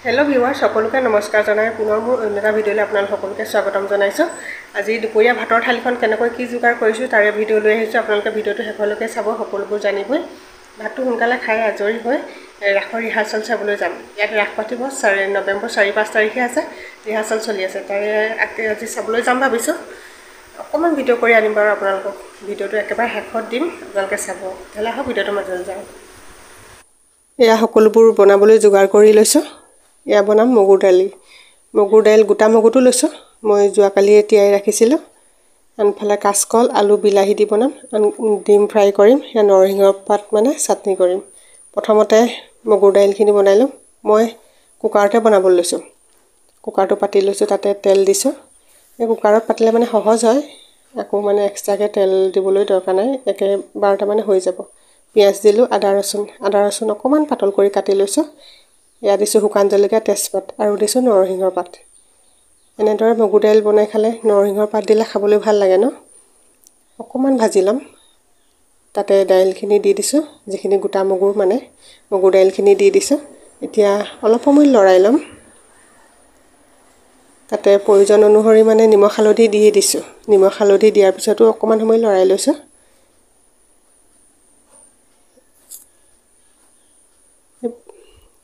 Hello viewer সকলোকে নমস্কাৰ জনাই পুনৰ মোৰ অন্য এটা ভিডিঅ'লৈ আপোনালোক সকলোকে স্বাগতম জনাইছো। আজি দুপৰীয়া ভাতৰ থালিখন কেনেকৈ কি যোগাৰ কৰিছো তাৰে ভিডিঅ' লৈ আহিছো। আপোনালোকে ভিডিঅ'টো শেষলৈকে চাব, সকলোবোৰ জানিবই। ভাতটো সোনকালে খাই আজৰি হৈ ৰাসৰ ৰিহাৰ্চেল চাবলৈ যাম। ইয়াত ৰাস পাতিব নৱেম্বৰ 4-5 তাৰিখে আছে, ৰিহাৰ্চেল চলি আছে। তাৰে আজি চাবলৈ যাম ভাবিছো। অকণমান ভিডিঅ' কৰি আনিম বাৰু আপোনালোকক। ভিডিঅ'টো একেবাৰে শেষত দিম, আপোনালোকে চাব। তেতিয়াহ'লে আহক ভিডিঅ'টো মাজলৈ যাওঁ। এয়া সকলোবোৰ বনাবলৈ যোগাৰ কৰি লৈছো। এয়া বনাম মগুৰ দালি। মগুৰ দাইল গোটা মগুটো লৈছো, মই যোৱাকালি তিয়াই ৰাখিছিলোঁ। আনফালে কাচকল, আলু, বিলাহী দি বনাম। ডিম ফ্ৰাই কৰিম। এয়া নৰসিংহৰ পাত মানে চাটনি কৰিম। প্ৰথমতে মগুৰ দাইলখিনি বনাই ল'ম। মই কুকাৰতে বনাবলৈ লৈছোঁ। কুকাৰটো পাতি লৈছোঁ, তাতে তেল দিছোঁ। এই কুকাৰত পাতিলে মানে সহজ হয়, আকৌ মানে এক্সট্ৰাকৈ তেল দিবলৈ দৰকাৰ নাই, একেবাৰতে মানে হৈ যাব। পিঁয়াজ দিলোঁ, আদা ৰচুন অকণমান পাতল কৰি কাটি লৈছোঁ। ইয়াত দিছোঁ শুকান জলকীয়া, তেজপাত আৰু দিছোঁ নৰসিংহৰ পাত। এনেদৰে মগুৰ দাইল বনাই খালে নৰসিংহৰ পাত দিলে খাবলৈ ভাল লাগে ন। অকণমান ভাজি ল'ম। তাতে দাইলখিনি দি দিছোঁ, যিখিনি গোটা মগুৰ দাইলখিনি দি দিছোঁ। এতিয়া অলপ সময় লৰাই ল'ম। তাতে প্ৰয়োজন অনুসৰি মানে নিমখ হালধি দি দিছোঁ। নিমখ হালধি দিয়াৰ পিছতো অকণমান সময় লৰাই লৈছোঁ।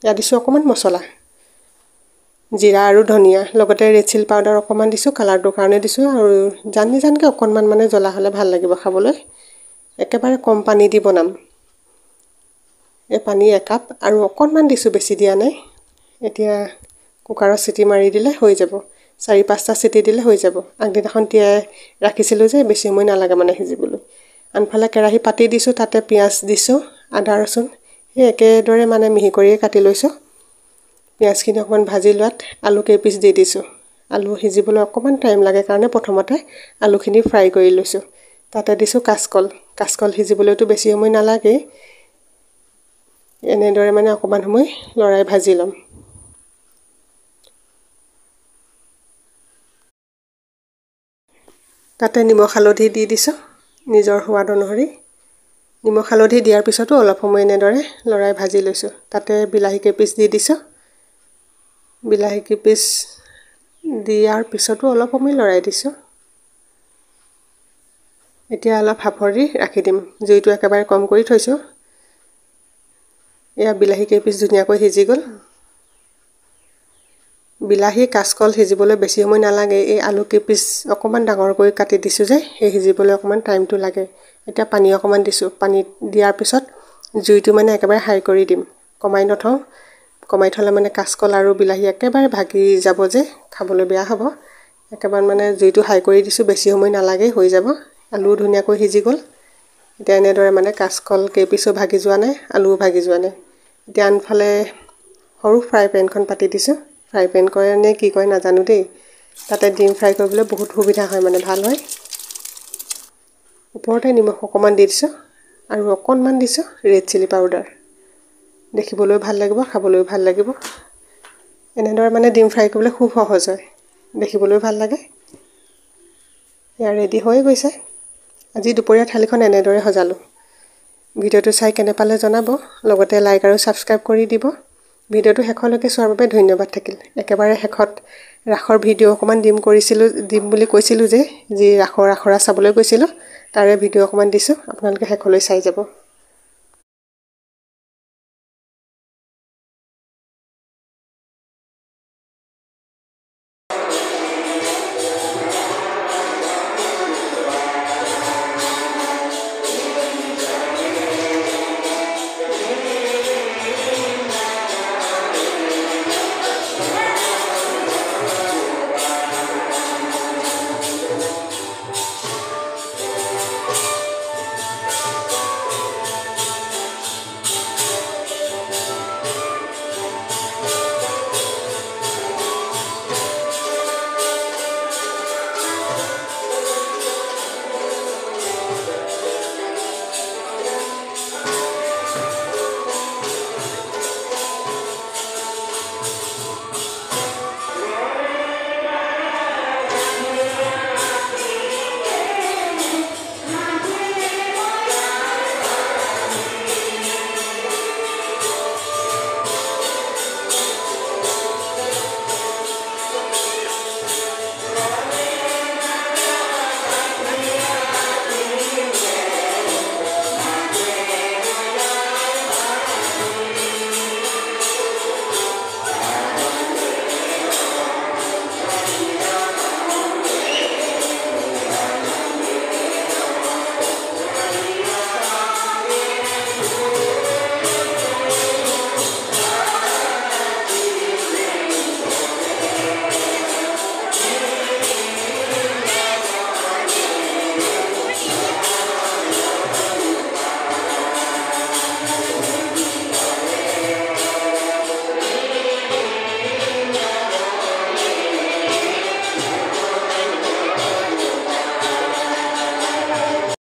ইয়াত দিছোঁ অকণমান মছলা, জিৰা আৰু ধনিয়া, লগতে ৰেড চিলি পাউডাৰ অকণমান দিছোঁ, কালাৰটোৰ কাৰণে দিছোঁ। আৰু জানকৈ অকণমান মানে জ্বলা হ'লে ভাল লাগিব খাবলৈ। একেবাৰে কম পানী দি বনাম। এই পানী একাপ আৰু অকণমান দিছোঁ, বেছি দিয়া নাই। এতিয়া কুকাৰত চিটি মাৰি দিলে হৈ যাব। 4-5টা চিটি দিলে হৈ যাব। আগদিনাখন তিয়াই ৰাখিছিলোঁ যে, বেছি সময় নালাগে মানে সিজিবলৈ। আনফালে কেৰাহী পাতি দিছোঁ, তাতে পিঁয়াজ দিছোঁ, আদা ৰচুন সেই একেদৰে মানে মিহি কৰিয়ে কাটি লৈছোঁ। পিঁয়াজখিনি অকণমান ভাজি লোৱাত আলু কেইপিচ দি দিছোঁ। আলু সিজিবলৈ অকণমান টাইম লাগে কাৰণে প্ৰথমতে আলুখিনি ফ্ৰাই কৰি লৈছোঁ। তাতে দিছোঁ কাচকল সিজিবলৈতো বেছি সময় নালাগেই। এনেদৰে মানে অকণমান সময় লৰাই ভাজি ল'ম। তাতে নিমখ হালধি দি দিছোঁ নিজৰ সোৱাদ অনুসৰি। নিমখ হালধি দিয়াৰ পিছতো অলপ সময় এনেদৰে লৰাই ভাজি লৈছোঁ। তাতে বিলাহী কেইপিচ দি দিছোঁ। বিলাহী কেইপিচ দিয়াৰ পিছতো অলপ সময় লৰাই দিছোঁ। এতিয়া অলপ ভাপৰি ৰাখি দিম। জুইটো একেবাৰে কম কৰি থৈছোঁ। এয়া বিলাহী কেইপিচ ধুনীয়াকৈ সিজি গ'ল। বিলাহী, কাচকল সিজিবলৈ বেছি সময় নালাগে। এই আলু কেইপিচ অকণমান ডাঙৰকৈ কাটি দিছোঁ যে, সেই সিজিবলৈ অকণমান টাইমটো লাগে। এতিয়া পানী অকণমান দিছোঁ। পানী দিয়াৰ পিছত জুইটো মানে একেবাৰে হাই কৰি দিম, কমাই নথওঁ। কমাই থ'লে মানে কাচকল আৰু বিলাহী একেবাৰে ভাগি যাব যে, খাবলৈ বেয়া হ'ব। একেবাৰে মানে জুইটো হাই কৰি দিছোঁ, বেছি সময় নালাগে, হৈ যাব। আলুও ধুনীয়াকৈ সিজি গ'ল। এতিয়া এনেদৰে মানে কাচকল কেইপিচো ভাগি যোৱা নাই, আলুও ভাগি যোৱা নাই। এতিয়া আনফালে সৰু ফ্ৰাই পেনখন পাতি দিছোঁ। ফ্ৰাই পেন কৰে নে কি কৰে নাজানো দেই। তাতে ডিম ফ্ৰাই কৰিবলৈ বহুত সুবিধা হয়, মানে ভাল হয়। ওপৰতে নিমখ অকণমান দি দিছোঁ আৰু অকণমান দিছোঁ ৰেড চিলি পাউডাৰ। দেখিবলৈ ভাল লাগিব, খাবলৈও ভাল লাগিব। এনেদৰে মানে ডিম ফ্ৰাই কৰিবলৈ খুব সহজ হয়, দেখিবলৈও ভাল লাগে। এয়া ৰেডি হৈ গৈছে। আজি দুপৰীয়া থালিখন এনেদৰে সজালোঁ। ভিডিঅ'টো চাই কেনে পালে জনাব, লগতে লাইক আৰু ছাবস্ক্ৰাইব কৰি দিব। ভিডিঅ'টো শেষলৈকে চোৱাৰ বাবে ধন্যবাদ থাকিল। একেবাৰে শেষত ৰাসৰ ভিডিঅ' অকণমান দিম বুলি কৈছিলোঁ যে, যি ৰাসৰ আখৰা চাবলৈ গৈছিলোঁ, তাৰে ভিডিঅ' অকণমান দিছোঁ। আপোনালোকে শেষলৈ চাই যাব।